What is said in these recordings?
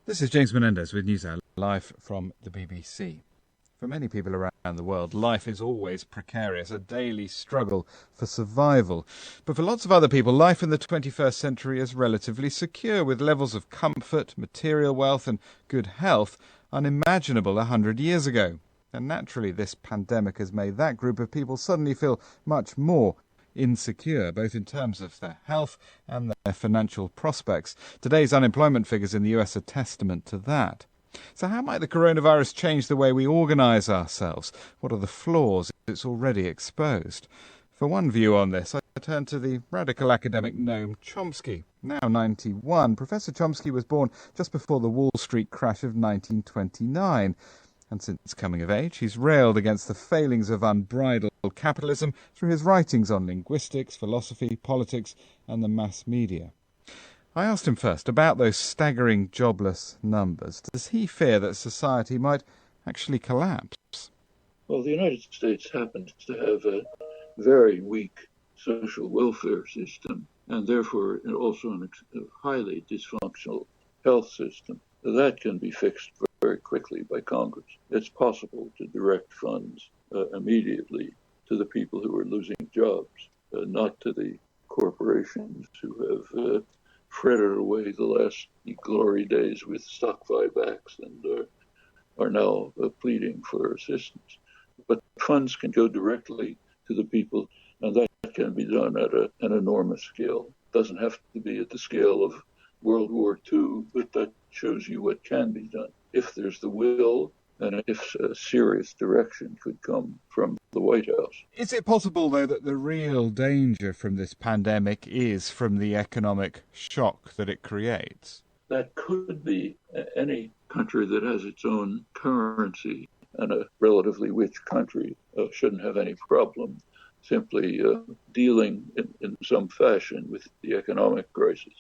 This is James Menendez with Newshour, live from the BBC. For many people around the world, life is always precarious, a daily struggle for survival. But for lots of other people, life in the 21st century is relatively secure, with levels of comfort, material wealth and good health unimaginable 100 years ago. And naturally, this pandemic has made that group of people suddenly feel much more insecure, both in terms of their health and their financial prospects. Today's unemployment figures in the US are testament to that. So how might the coronavirus change the way we organise ourselves? What are the flaws it's already exposed? For one view on this, I turn to the radical academic Noam Chomsky. Now 91, Professor Chomsky was born just before the Wall Street crash of 1929. And since coming of age, he's railed against the failings of unbridled capitalism through his writings on linguistics, philosophy, politics, and the mass media. I asked him first about those staggering jobless numbers. Does he fear that society might actually collapse? Well, the United States happens to have a very weak social welfare system, and therefore also a highly dysfunctional health system. That can be fixed very quickly by Congress. It's possible to direct funds immediately to the people who are losing jobs, not to the corporations who have fretted away the last glory days with stock buybacks and are now pleading for assistance. But funds can go directly to the people, and that can be done at an enormous scale. It doesn't have to be at the scale of World War II, but that shows you what can be done if there's the will and if a serious direction could come from the White House. Is it possible, though, that the real danger from this pandemic is from the economic shock that it creates? That could be. Any country that has its own currency, and a relatively rich country shouldn't have any problem simply dealing in some fashion with the economic crisis.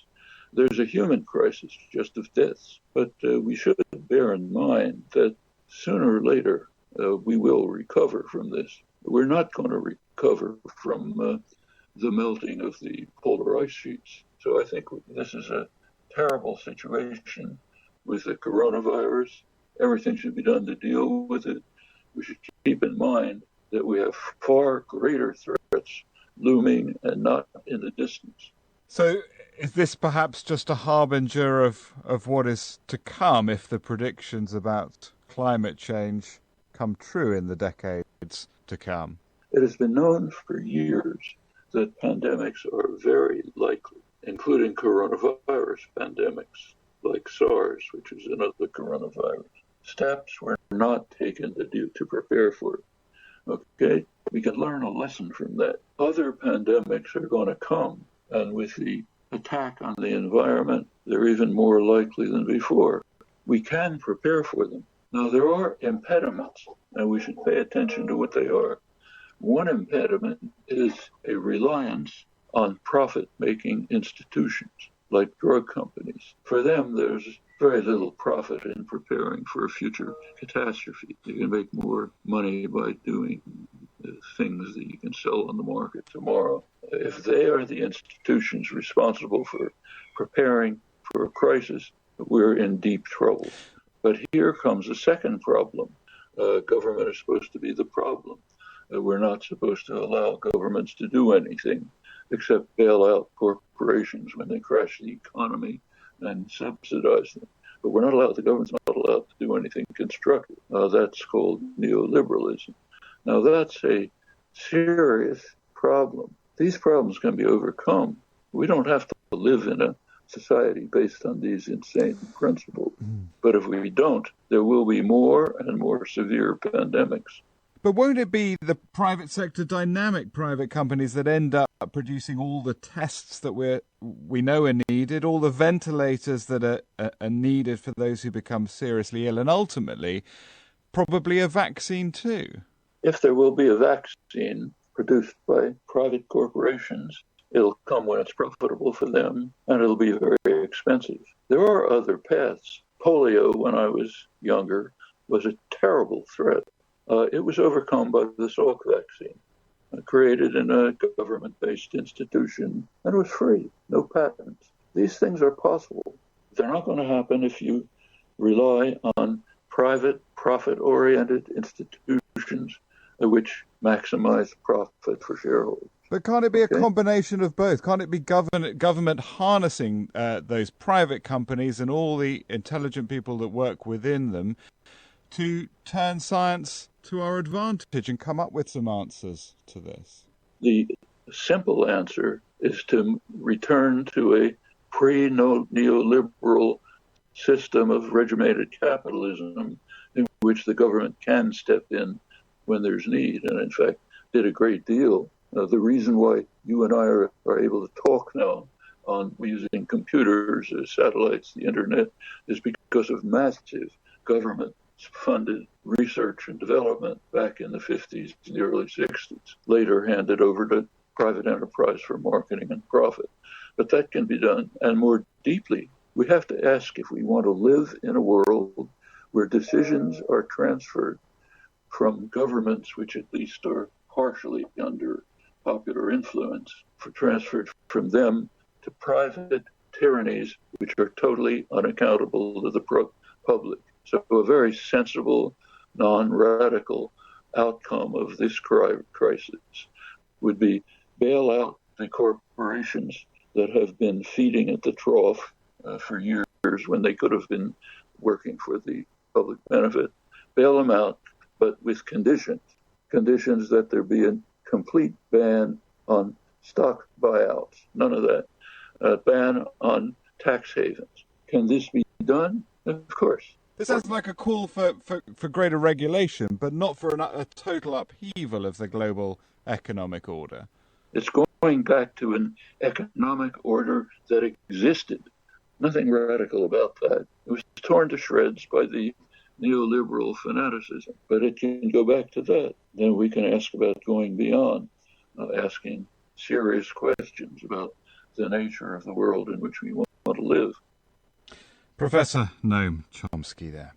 There's a human crisis just of deaths, but we should bear in mind that sooner or later we will recover from this. We're not going to recover from the melting of the polar ice sheets. So I think this is a terrible situation with the coronavirus. Everything should be done to deal with it. We should keep in mind that we have far greater threats looming and not in the distance. So is this perhaps just a harbinger of what is to come if the predictions about climate change come true in the decades to come? It has been known for years that pandemics are very likely, including coronavirus pandemics like SARS, which is another coronavirus. Steps were not taken to prepare for it. Okay, we can learn a lesson from that. Other pandemics are going to come, and with the attack on the environment, they're even more likely than before. We can prepare for them. Now, there are impediments, and we should pay attention to what they are. One impediment is a reliance on profit-making institutions like drug companies. For them, there's very little profit in preparing for a future catastrophe. You can make more money by doing things that you can sell on the market tomorrow. If they are the institutions responsible for preparing for a crisis, we're in deep trouble. But here comes a second problem. Government is supposed to be the problem. We're not supposed to allow governments to do anything except bail out corporations when they crash the economy and subsidize them. But the government's not allowed to do anything constructive. That's called neoliberalism. Now that's a serious problem. These problems can be overcome. We don't have to live in a society based on these insane principles. But if we don't, there will be more and more severe pandemics. But won't it be the private sector, dynamic private companies that end up producing all the tests that we know are needed, all the ventilators that are needed for those who become seriously ill, and ultimately probably a vaccine too? If there will be a vaccine produced by private corporations, it'll come when it's profitable for them, and it'll be very expensive. There are other paths. Polio, when I was younger, was a terrible threat. It was overcome by the Salk vaccine, created in a government-based institution, and was free, no patents. These things are possible. They're not going to happen if you rely on private, profit-oriented institutions which maximize profit for shareholders. But can't it be a combination of both? Can't it be government harnessing those private companies and all the intelligent people that work within them to turn science to our advantage and come up with some answers to this? The simple answer is to return to a pre-neoliberal system of regimented capitalism in which the government can step in when there's need, and in fact did a great deal. The reason why you and I are able to talk now on using computers, satellites, the internet, is because of massive government-funded research and development back in the 50s and the early 60s, later handed over to private enterprise for marketing and profit. But that can be done. And more deeply, we have to ask if we want to live in a world where decisions are transferred from governments, which at least are partially under popular influence, transferred from them to private tyrannies, which are totally unaccountable to the public. So a very sensible, non-radical outcome of this crisis would be bail out the corporations that have been feeding at the trough for years when they could have been working for the public benefit. Bail them out, but with conditions that there be a complete ban on stock buyouts, none of that. Ban on tax havens. Can this be done? Of course. This sounds like a call for greater regulation, but not for a total upheaval of the global economic order. It's going back to an economic order that existed. Nothing radical about that. It was torn to shreds by the neoliberal fanaticism, but it can go back to that. Then we can ask about going beyond, asking serious questions about the nature of the world in which we want to live. Professor Noam Chomsky there.